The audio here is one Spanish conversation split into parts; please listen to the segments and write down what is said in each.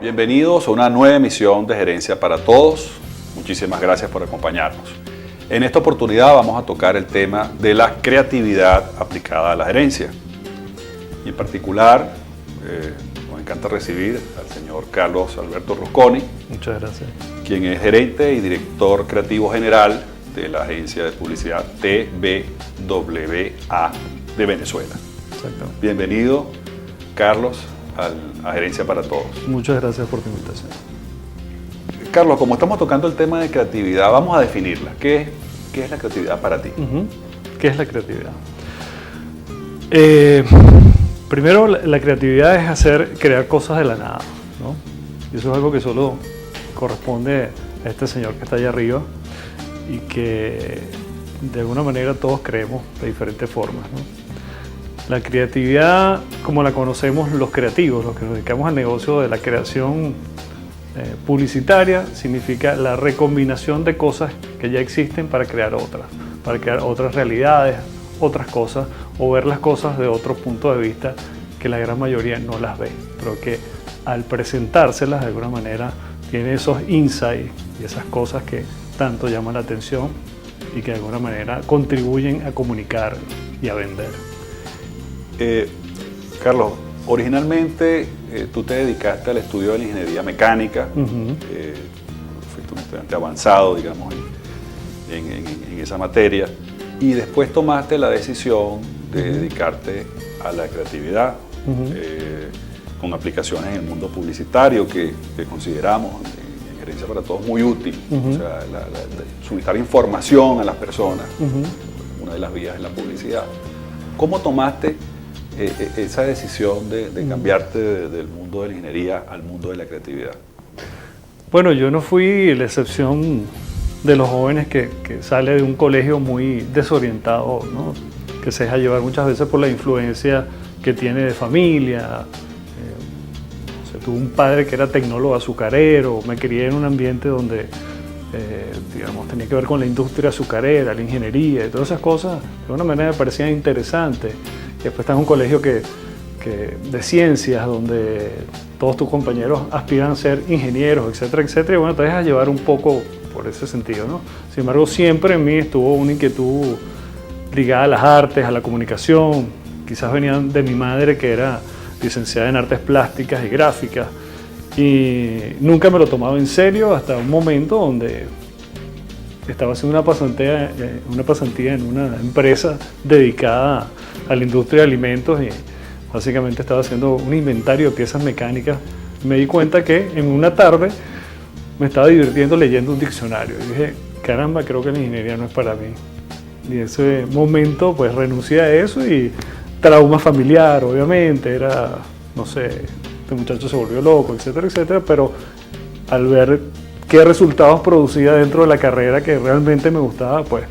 Bienvenidos a una nueva emisión de Gerencia para Todos. Muchísimas gracias por acompañarnos. En esta oportunidad vamos a tocar el tema de la creatividad aplicada a la gerencia. Y en particular, nos encanta recibir al señor Carlos Alberto Rusconi. Muchas gracias. Quien es gerente y director creativo general de la agencia de publicidad TBWA de Venezuela. Exacto. Bienvenido, Carlos, a Gerencia para Todos. Muchas gracias por tu invitación. Carlos, como estamos tocando el tema de creatividad, vamos a definirla. ¿Qué es la creatividad para ti? ¿Qué es la creatividad? Primero, la creatividad es crear cosas de la nada, ¿no? Y eso es algo que solo corresponde a este señor que está allá arriba y que de alguna manera todos creemos de diferentes formas, ¿no? La creatividad, como la conocemos los creativos, los que nos dedicamos al negocio de la creación publicitaria, significa la recombinación de cosas que ya existen para crear otras realidades, otras cosas, o ver las cosas de otro punto de vista que la gran mayoría no las ve, pero que al presentárselas de alguna manera tiene esos insights y esas cosas que tanto llaman la atención y que de alguna manera contribuyen a comunicar y a vender. Carlos, originalmente tú te dedicaste al estudio de la ingeniería mecánica, fuiste un estudiante avanzado, digamos, en esa materia, y después tomaste la decisión de dedicarte a la creatividad, con aplicaciones en el mundo publicitario que consideramos en Gerencia para Todos muy útil, o sea, suministrar información a las personas, una de las vías es la publicidad. ¿Cómo tomaste esa decisión de cambiarte del mundo de la ingeniería al mundo de la creatividad? Bueno, yo no fui la excepción de los jóvenes que sale de un colegio muy desorientado, ¿no? Que se deja llevar muchas veces por la influencia que tiene de familia. Tuve un padre que era tecnólogo azucarero, me crié en un ambiente donde digamos, tenía que ver con la industria azucarera, la ingeniería y todas esas cosas, de alguna manera me parecían interesantes. Y después estás en un colegio de ciencias, donde todos tus compañeros aspiran a ser ingenieros, etcétera, etcétera, y bueno, te dejas llevar un poco por ese sentido, ¿no? Sin embargo, siempre en mí estuvo una inquietud ligada a las artes, a la comunicación. Quizás venían de mi madre, que era licenciada en artes plásticas y gráficas, y nunca me lo tomaba en serio hasta un momento donde estaba haciendo una pasantía en una empresa dedicada a la industria de alimentos y básicamente estaba haciendo un inventario de piezas mecánicas. Me di cuenta que en una tarde me estaba divirtiendo leyendo un diccionario y dije, caramba, creo que la ingeniería no es para mí. Y en ese momento pues renuncié a eso y trauma familiar, obviamente, era, no sé, este muchacho se volvió loco, etcétera, etcétera, pero al ver qué resultados producía dentro de la carrera que realmente me gustaba, pues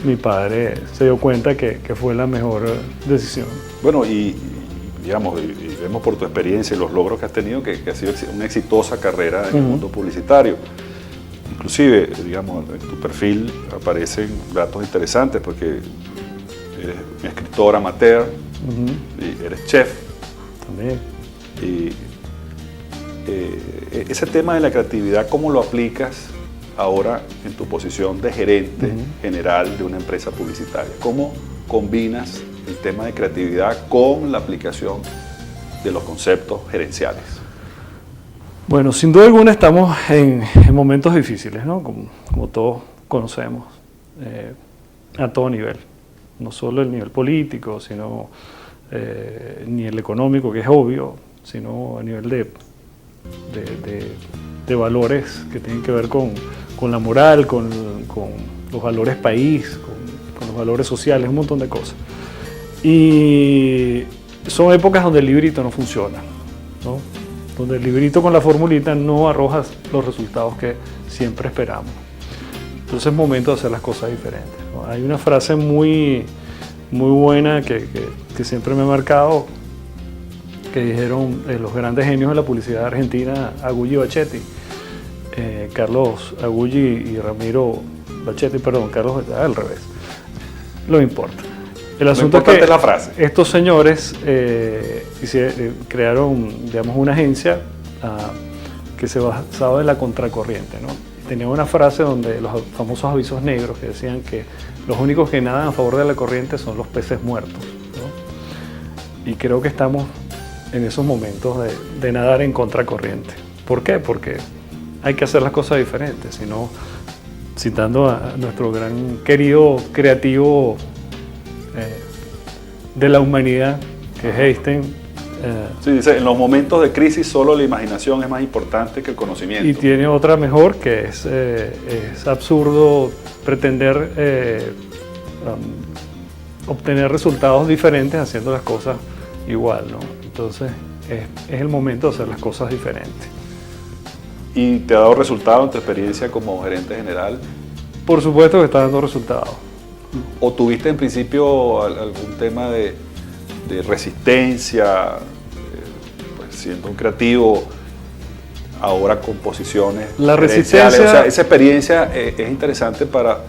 mi padre se dio cuenta que fue la mejor decisión. Bueno, y digamos, y vemos por tu experiencia y los logros que has tenido que ha sido una exitosa carrera en el mundo publicitario. Inclusive, digamos, en tu perfil aparecen datos interesantes porque eres un escritor amateur, y eres chef. También. Y ese tema de la creatividad, ¿cómo lo aplicas ahora en tu posición de gerente general de una empresa publicitaria? ¿Cómo combinas el tema de creatividad con la aplicación de los conceptos gerenciales? Bueno, sin duda alguna estamos en momentos difíciles, ¿no? Como todos conocemos, a todo nivel. No solo el nivel político, sino ni el económico, que es obvio, sino a nivel de valores que tienen que ver con la moral, con los valores país, con los valores sociales, un montón de cosas. Y son épocas donde el librito no funciona, ¿no? Donde el librito con la formulita no arroja los resultados que siempre esperamos. Entonces es momento de hacer las cosas diferentes, ¿no? Hay una frase muy buena que siempre me ha marcado, que dijeron los grandes genios de la publicidad argentina, Agulli y Bachetti, Carlos Agulli y Ramiro Bachetti, perdón, Carlos, al revés, no importa. El asunto es que la frase. Estos señores crearon, digamos, una agencia que se basaba en la contracorriente, ¿no? Tenía una frase donde los famosos avisos negros que decían que los únicos que nadan a favor de la corriente son los peces muertos, ¿no? Y creo que estamos en esos momentos de nadar en contracorriente. ¿Por qué? Porque hay que hacer las cosas diferentes, sino, citando a nuestro gran querido creativo de la humanidad, que es Einstein. Sí, dice, en los momentos de crisis solo la imaginación es más importante que el conocimiento. Y tiene otra mejor, que es absurdo pretender obtener resultados diferentes haciendo las cosas igual, ¿no? Entonces es el momento de hacer las cosas diferentes. ¿Y te ha dado resultado en tu experiencia como gerente general? Por supuesto que está dando resultados. ¿O tuviste en principio algún tema de resistencia, pues siendo un creativo, ahora con posiciones la gerenciales? resistencia, o sea, esa experiencia es interesante para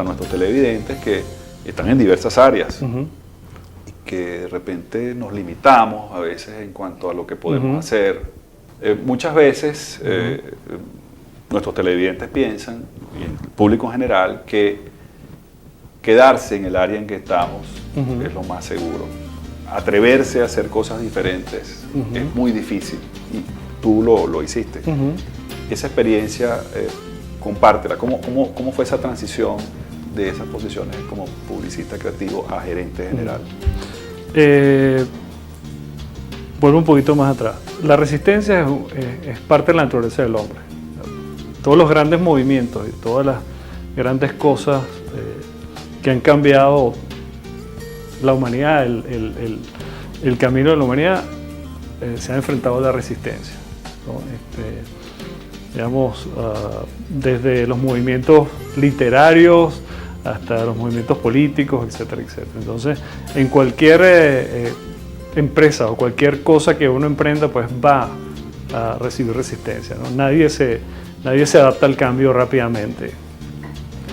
nuestros televidentes que están en diversas áreas y que de repente nos limitamos a veces en cuanto a lo que podemos hacer. Muchas veces nuestros televidentes piensan, y el público en general, que quedarse en el área en que estamos es lo más seguro. Atreverse a hacer cosas diferentes es muy difícil y tú lo hiciste. Esa experiencia, compártela. ¿Cómo fue esa transición de esas posiciones como publicista creativo a gerente general? Vuelvo un poquito más atrás. La resistencia es parte de la naturaleza del hombre. Todos los grandes movimientos y todas las grandes cosas que han cambiado la humanidad, el camino de la humanidad, se ha enfrentado a la resistencia, ¿no? Digamos, desde los movimientos literarios hasta los movimientos políticos, etcétera, etcétera. Entonces, en cualquier empresa o cualquier cosa que uno emprenda, pues va a recibir resistencia, ¿no? Nadie se adapta al cambio rápidamente.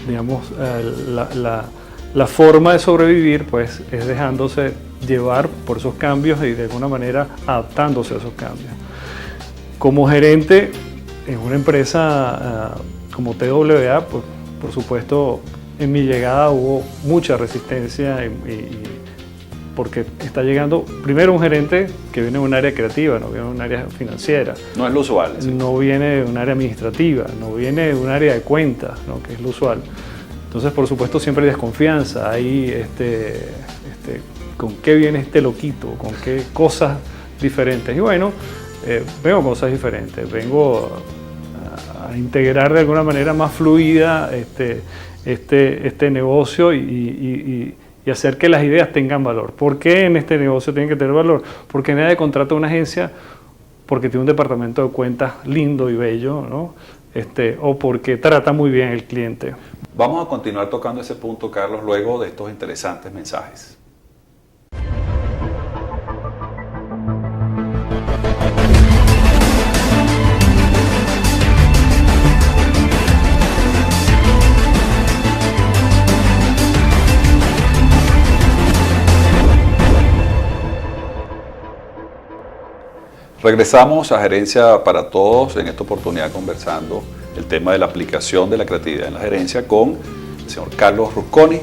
Digamos, la forma de sobrevivir, pues, es dejándose llevar por esos cambios y de alguna manera adaptándose a esos cambios. Como gerente en una empresa como TWA, pues, por supuesto, en mi llegada hubo mucha resistencia porque está llegando primero un gerente que viene de un área creativa, no viene de un área financiera. No es lo usual. ¿Sí? No viene de un área administrativa, no viene de un área de cuentas, ¿no? Que es lo usual. Entonces, por supuesto, siempre hay desconfianza, hay con qué viene este loquito, con qué cosas diferentes. Y bueno, vengo cosas diferentes, vengo a integrar de alguna manera más fluida este negocio y hacer que las ideas tengan valor. ¿Por qué en este negocio tienen que tener valor? Porque nadie contrata una agencia porque tiene un departamento de cuentas lindo y bello, ¿no? O porque trata muy bien al cliente. Vamos a continuar tocando ese punto, Carlos, luego de estos interesantes mensajes. Regresamos a Gerencia para Todos, en esta oportunidad conversando el tema de la aplicación de la creatividad en la gerencia con el señor Carlos Rusconi.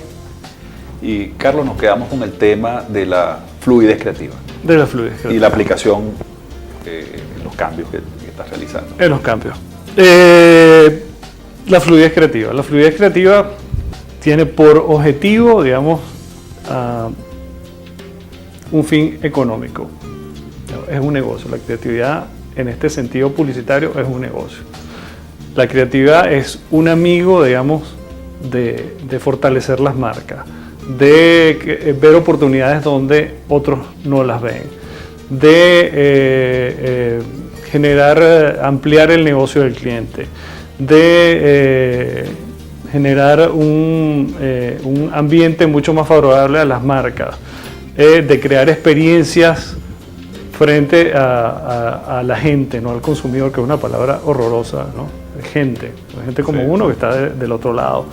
Y Carlos, nos quedamos con el tema de la fluidez creativa. De la fluidez creativa. Y la aplicación en los cambios que estás realizando. En los cambios. La fluidez creativa. La fluidez creativa tiene por objetivo, digamos, un fin económico. Es un negocio. La creatividad, en este sentido publicitario, es un negocio. La creatividad es un amigo, digamos, de fortalecer las marcas, de ver oportunidades donde otros no las ven, de ampliar el negocio del cliente, de generar un ambiente mucho más favorable a las marcas, de crear experiencias frente a la gente, no al consumidor, que es una palabra horrorosa, ¿no? Gente como sí, uno que está del otro lado,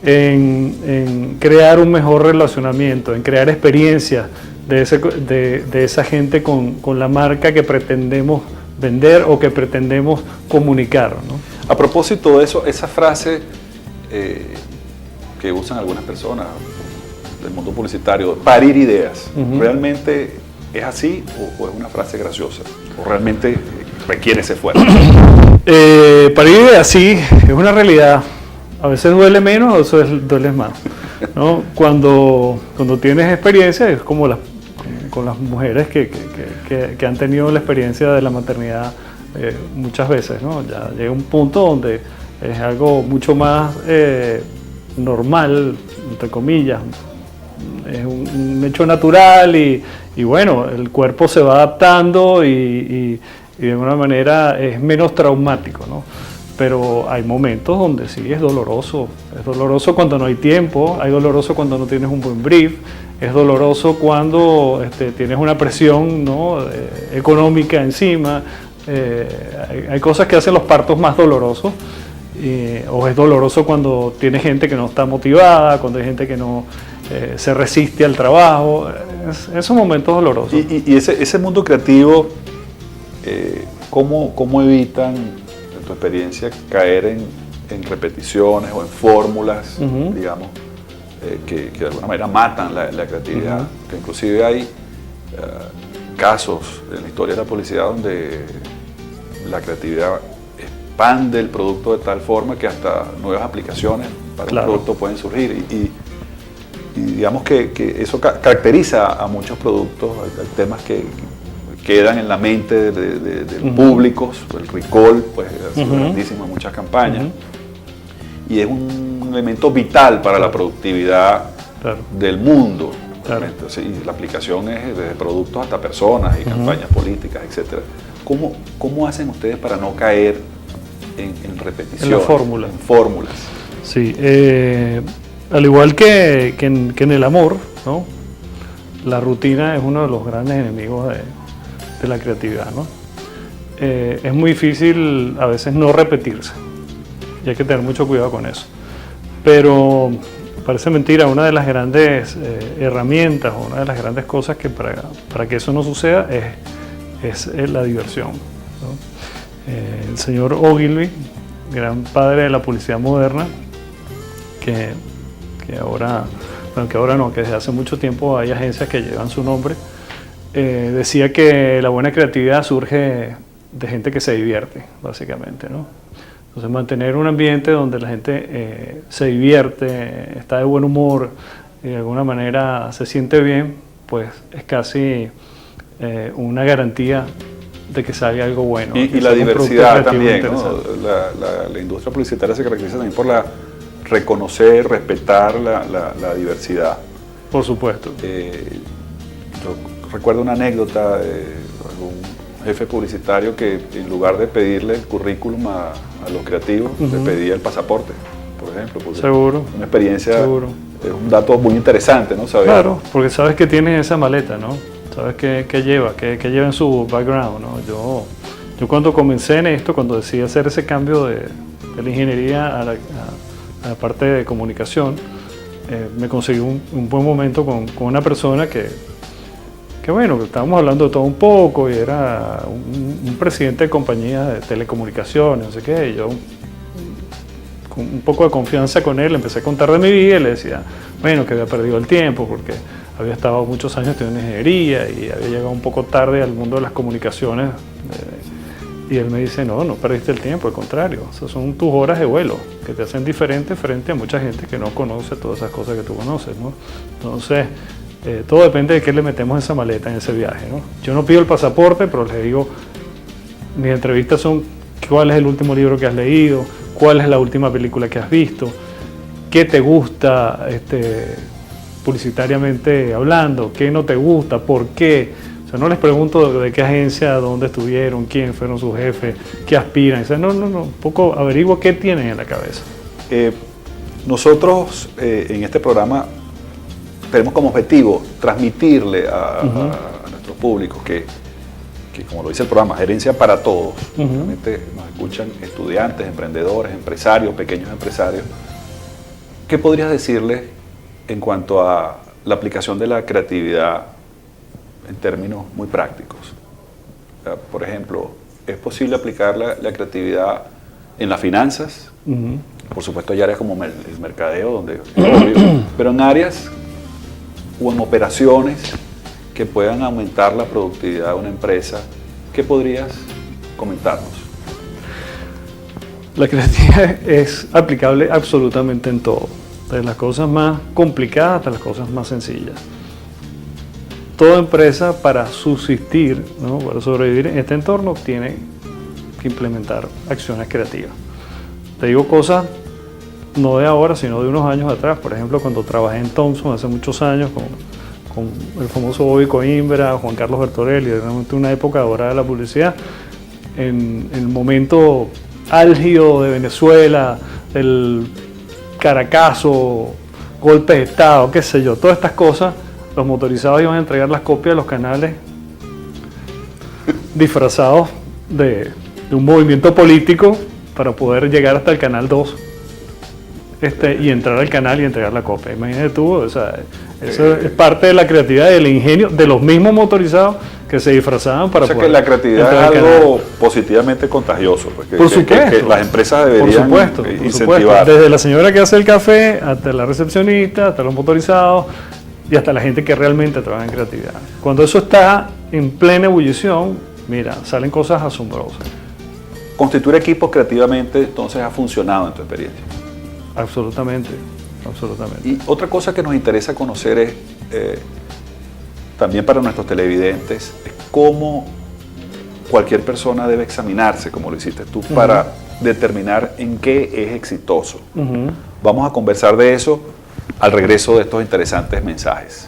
en crear un mejor relacionamiento, en crear experiencias de esa gente con la marca que pretendemos vender o que pretendemos comunicar, ¿no? A propósito de eso, esa frase que usan algunas personas del mundo publicitario, parir ideas, ¿realmente es así o es una frase graciosa? ¿O realmente requiere ese esfuerzo? Parir ideas, sí, es una realidad. A veces duele menos, a veces duele más, ¿no? Cuando tienes experiencia, es como con las mujeres que han tenido la experiencia de la maternidad muchas veces, ¿no? Ya llega un punto donde es algo mucho más normal, entre comillas, es un hecho natural y bueno, el cuerpo se va adaptando y de alguna manera es menos traumático, ¿no? Pero hay momentos donde sí es doloroso cuando no hay tiempo, hay doloroso cuando no tienes un buen brief, es doloroso cuando tienes una presión, ¿no?, económica encima, hay cosas que hacen los partos más dolorosos, o es doloroso cuando tienes gente que no está motivada, cuando hay gente que no se resiste al trabajo, esos momentos dolorosos. Y ese mundo creativo, ¿cómo evitan, en tu experiencia, caer en repeticiones o en fórmulas, digamos, que de alguna manera matan la creatividad? Que inclusive hay casos en la historia de la publicidad donde la creatividad expande el producto de tal forma que hasta nuevas aplicaciones para un producto pueden surgir y digamos que eso caracteriza a muchos productos. Hay temas que quedan en la mente del público, el recall pues ha sido grandísimo en muchas campañas y es un elemento vital para la productividad del mundo. Entonces, y la aplicación es desde productos hasta personas y campañas políticas, etcétera. ¿Cómo hacen ustedes para no caer en repetición? En fórmulas. Sí, al igual que en el amor, ¿no? La rutina es uno de los grandes enemigos de la creatividad, ¿no? Es muy difícil a veces no repetirse y hay que tener mucho cuidado con eso. Pero parece mentira, una de las grandes herramientas o una de las grandes cosas que para que eso no suceda es la diversión, ¿no? El señor Ogilvy, gran padre de la publicidad moderna, que ahora no, que desde hace mucho tiempo hay agencias que llevan su nombre, decía que la buena creatividad surge de gente que se divierte, básicamente, ¿no? Entonces mantener un ambiente donde la gente se divierte, está de buen humor y de alguna manera se siente bien, pues es casi una garantía de que salga algo bueno. Y la diversidad también, ¿no? La industria publicitaria se caracteriza también por reconocer, respetar la diversidad. Por supuesto. Yo recuerdo una anécdota de algún jefe publicitario que en lugar de pedirle el currículum a los creativos, le pedía el pasaporte, por ejemplo. Seguro. Una experiencia, seguro. Es un dato muy interesante, ¿no? Saber. Claro, porque sabes que tienes esa maleta, ¿no? Sabes qué lleva, qué lleva en su background, ¿no? Yo cuando comencé en esto, cuando decidí hacer ese cambio de la ingeniería a la parte de comunicación, me conseguí un buen momento con una persona que bueno, que estábamos hablando de todo un poco y era un presidente de compañía de telecomunicaciones, no sé qué, y yo con un poco de confianza con él empecé a contar de mi vida y le decía, bueno, que había perdido el tiempo porque había estado muchos años estudiando ingeniería y había llegado un poco tarde al mundo de las comunicaciones, y él me dice, no perdiste el tiempo, al contrario, esas son tus horas de vuelo que te hacen diferente frente a mucha gente que no conoce todas esas cosas que tú conoces, ¿no? Entonces, todo depende de qué le metemos en esa maleta en ese viaje, ¿no? Yo no pido el pasaporte, pero les digo, mis entrevistas son cuál es el último libro que has leído, cuál es la última película que has visto, qué te gusta publicitariamente hablando, qué no te gusta, por qué. O sea, no les pregunto de qué agencia, dónde estuvieron, quién fueron sus jefes, qué aspiran. O sea, no, un poco averiguo qué tienen en la cabeza. Nosotros en este programa tenemos como objetivo transmitirle a nuestros públicos que, como lo dice el programa, gerencia para todos. Realmente nos escuchan estudiantes, emprendedores, empresarios, pequeños empresarios. ¿Qué podrías decirles en cuanto a la aplicación de la creatividad en términos muy prácticos? Por ejemplo, es posible aplicar la creatividad en las finanzas. Por supuesto hay áreas como el mercadeo, donde es obvio, pero en áreas o en operaciones que puedan aumentar la productividad de una empresa. ¿Qué podrías comentarnos? La creatividad es aplicable absolutamente en todo, desde las cosas más complicadas hasta las cosas más sencillas. Toda empresa, para subsistir, ¿no?, para sobrevivir en este entorno, tiene que implementar acciones creativas. Te digo cosas no de ahora, sino de unos años atrás. Por ejemplo, cuando trabajé en Thomson hace muchos años con el famoso Bobby Coimbra, Juan Carlos Bertorelli, realmente una época dorada de la publicidad, en el momento álgido de Venezuela, el Caracazo, golpes de Estado, qué sé yo, todas estas cosas, los motorizados iban a entregar las copias de los canales disfrazados de un movimiento político para poder llegar hasta el canal 2 y entrar al canal y entregar la copia. Imagínate tú, o sea, eso es parte de la creatividad, del ingenio de los mismos motorizados que se disfrazaban para poder. O sea que la creatividad es algo positivamente contagioso, pues, por supuesto, que las empresas deberían incentivar. Desde la señora que hace el café hasta la recepcionista, hasta los motorizados y hasta la gente que realmente trabaja en creatividad. Cuando eso está en plena ebullición, mira, salen cosas asombrosas. Constituir equipos creativamente, entonces, ha funcionado en tu experiencia. Absolutamente, absolutamente. Y otra cosa que nos interesa conocer es, también para nuestros televidentes, es cómo cualquier persona debe examinarse, como lo hiciste tú, para determinar en qué es exitoso. Vamos a conversar de eso al regreso de estos interesantes mensajes.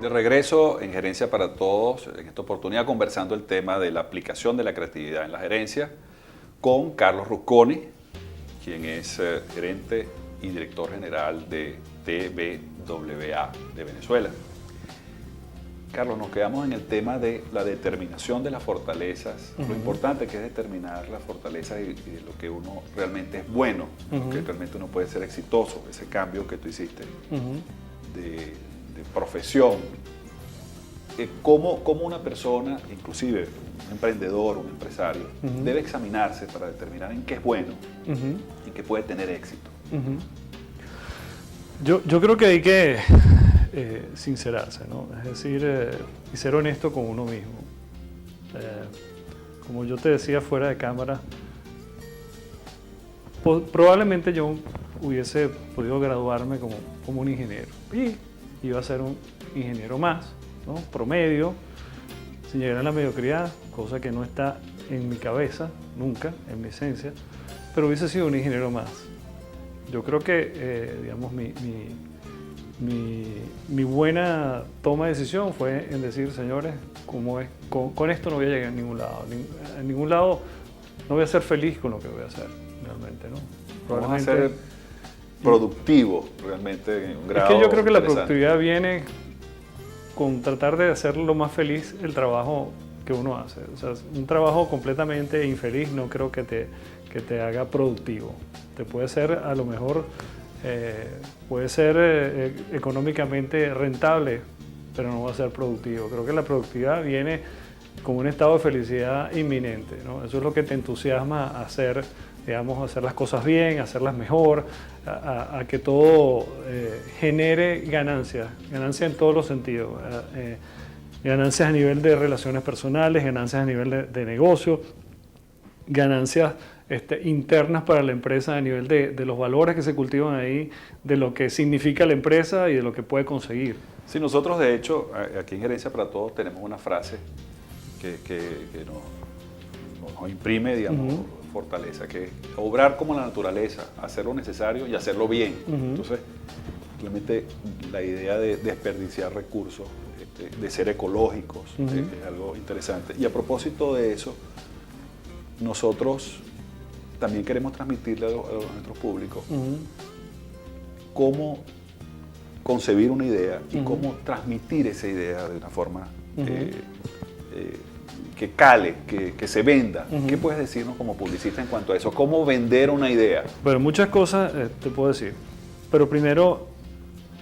De regreso en Gerencia para Todos, en esta oportunidad conversando el tema de la aplicación de la creatividad en la gerencia con Carlos Rusconi, quien es gerente y director general de TBWA de Venezuela. Carlos, nos quedamos en el tema de la determinación de las fortalezas, lo importante que es determinar las fortalezas y de lo que uno realmente es bueno, que realmente uno puede ser exitoso, ese cambio que tú hiciste de profesión. ¿Cómo una persona, inclusive un emprendedor, un empresario, debe examinarse para determinar en qué es bueno, en qué puede tener éxito? Yo creo que hay que sincerarse, ¿no? Es decir, y ser honesto con uno mismo. Como yo te decía fuera de cámara, probablemente yo hubiese podido graduarme como un ingeniero y iba a ser un ingeniero más, ¿no?, promedio, sin llegar a la mediocridad, cosa que no está en mi cabeza, nunca, en mi esencia, pero hubiese sido un ingeniero más. Yo creo que, digamos, mi buena toma de decisión fue en decir, señores, ¿cómo es? Con esto no voy a llegar a ningún lado. En ningún lado no voy a ser feliz con lo que voy a hacer, realmente, ¿no? Vamos a ser productivo, realmente, en un grado. Es que yo creo que la productividad viene con tratar de hacer lo más feliz el trabajo que uno hace. O sea, un trabajo completamente infeliz no creo que te haga productivo. Te puede ser, a lo mejor, puede ser económicamente rentable, pero no va a ser productivo. Creo que la productividad viene con un estado de felicidad inminente, ¿no? Eso es lo que te entusiasma a hacer, digamos, hacer las cosas bien, hacerlas mejor, a que todo genere ganancias en todos los sentidos. Ganancias a nivel de relaciones personales, ganancias a nivel de negocio, ganancias internas para la empresa a nivel de los valores que se cultivan ahí, de lo que significa la empresa y de lo que puede conseguir. Sí, nosotros de hecho, aquí en Gerencia para Todos tenemos una frase que nos imprime, digamos, fortaleza, que es obrar como la naturaleza, hacer lo necesario y hacerlo bien. Entonces, realmente la idea de desperdiciar recursos, de ser ecológicos, es algo interesante. Y a propósito de eso, nosotros también queremos transmitirle a nuestros públicos cómo concebir una idea y cómo transmitir esa idea de una forma que cale, que se venda. ¿Qué puedes decirnos como publicista en cuanto a eso? ¿Cómo vender una idea? Bueno, muchas cosas te puedo decir, pero primero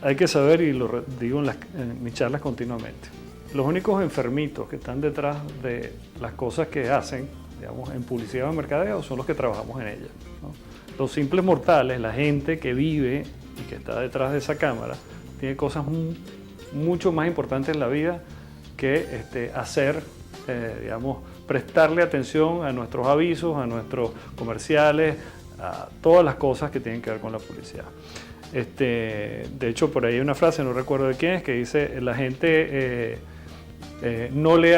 hay que saber, y lo digo en mis charlas continuamente, los únicos enfermitos que están detrás de las cosas que hacen, digamos, en publicidad o en mercadeo, son los que trabajamos en ellas, ¿no? Los simples mortales, la gente que vive y que está detrás de esa cámara, tiene cosas mucho más importantes en la vida que hacer, digamos, prestarle atención a nuestros avisos, a nuestros comerciales, a todas las cosas que tienen que ver con la publicidad. De hecho, por ahí hay una frase, no recuerdo de quién es, que dice, la gente no lee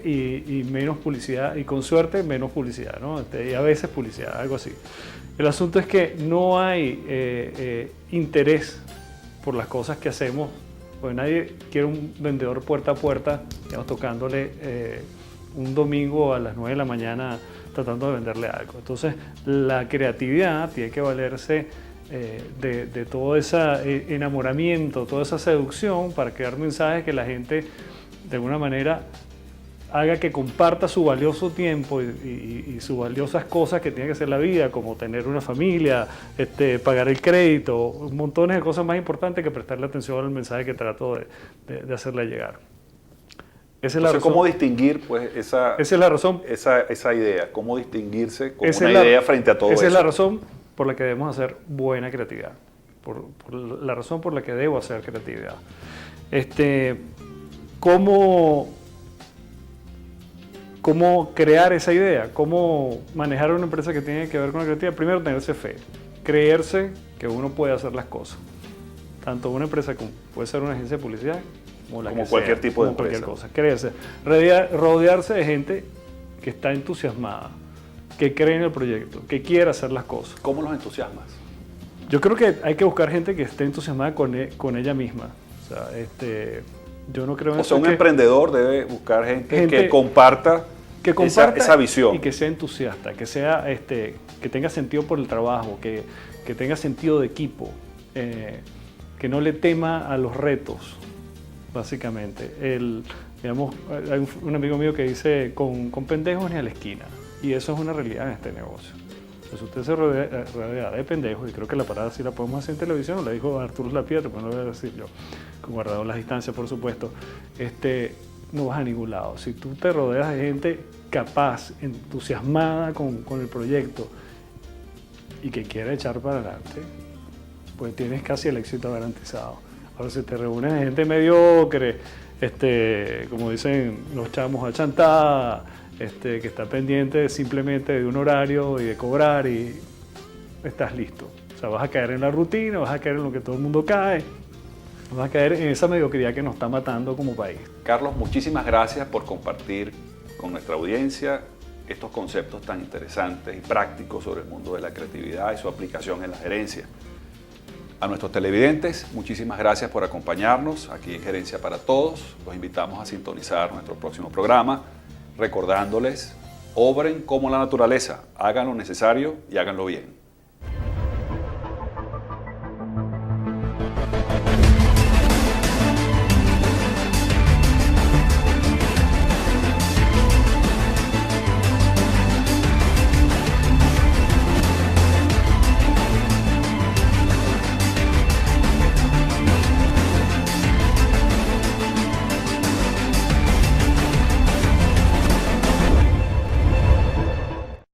y menos publicidad, y con suerte menos publicidad, ¿no? Y a veces publicidad, algo así. El asunto es que no hay interés por las cosas que hacemos, porque nadie quiere un vendedor puerta a puerta, digamos, tocándole un domingo a las 9 de la mañana tratando de venderle algo. Entonces, la creatividad tiene que valerse de todo ese enamoramiento, toda esa seducción para crear mensajes que la gente, de alguna manera, haga que comparta su valioso tiempo y sus valiosas cosas que tiene que hacer la vida, como tener una familia, pagar el crédito, montones de cosas más importantes que prestarle atención al mensaje que trato de hacerle llegar. Esa es la razón. ¿Cómo distinguir pues, esa es la razón. Esa idea? ¿Cómo distinguirse con una idea frente a todo eso? Esa es la razón por la que debemos hacer buena creatividad, por la razón por la que debo hacer creatividad. ¿Cómo crear esa idea? ¿Cómo manejar una empresa que tiene que ver con la creatividad? Primero, tenerse fe, creerse que uno puede hacer las cosas. Tanto una empresa como puede ser una agencia de publicidad, como cualquier tipo de empresa. Cualquier cosa. Creerse. Rodearse de gente que está entusiasmada, que cree en el proyecto, que quiere hacer las cosas. ¿Cómo los entusiasmas? Yo creo que hay que buscar gente que esté entusiasmada con ella misma. O sea, yo no creo en eso. O sea, un emprendedor debe buscar gente que comparta esa visión. Y que sea entusiasta, que sea, que tenga sentido por el trabajo, que tenga sentido de equipo, que no le tema a los retos, básicamente. Digamos, hay un amigo mío que dice, con pendejos ni a la esquina. Y eso es una realidad en este negocio. Pues usted se rodea de pendejos, y creo que la parada sí la podemos hacer en televisión, la dijo Arturo Lapierre, pues no lo voy a decir yo, guardado las distancias, por supuesto. No vas a ningún lado. Si tú te rodeas de gente capaz, entusiasmada con el proyecto y que quiere echar para adelante, pues tienes casi el éxito garantizado. Ahora, si te reúnes de gente mediocre, como dicen los chamos, achantada, que está pendiente simplemente de un horario y de cobrar, y estás listo. O sea, vas a caer en la rutina, vas a caer en lo que todo el mundo cae, vas a caer en esa mediocridad que nos está matando como país. Carlos, muchísimas gracias por compartir con nuestra audiencia estos conceptos tan interesantes y prácticos sobre el mundo de la creatividad y su aplicación en la gerencia. A nuestros televidentes, muchísimas gracias por acompañarnos aquí en Gerencia para Todos. Los invitamos a sintonizar nuestro próximo programa, recordándoles, obren como la naturaleza, hagan lo necesario y háganlo bien.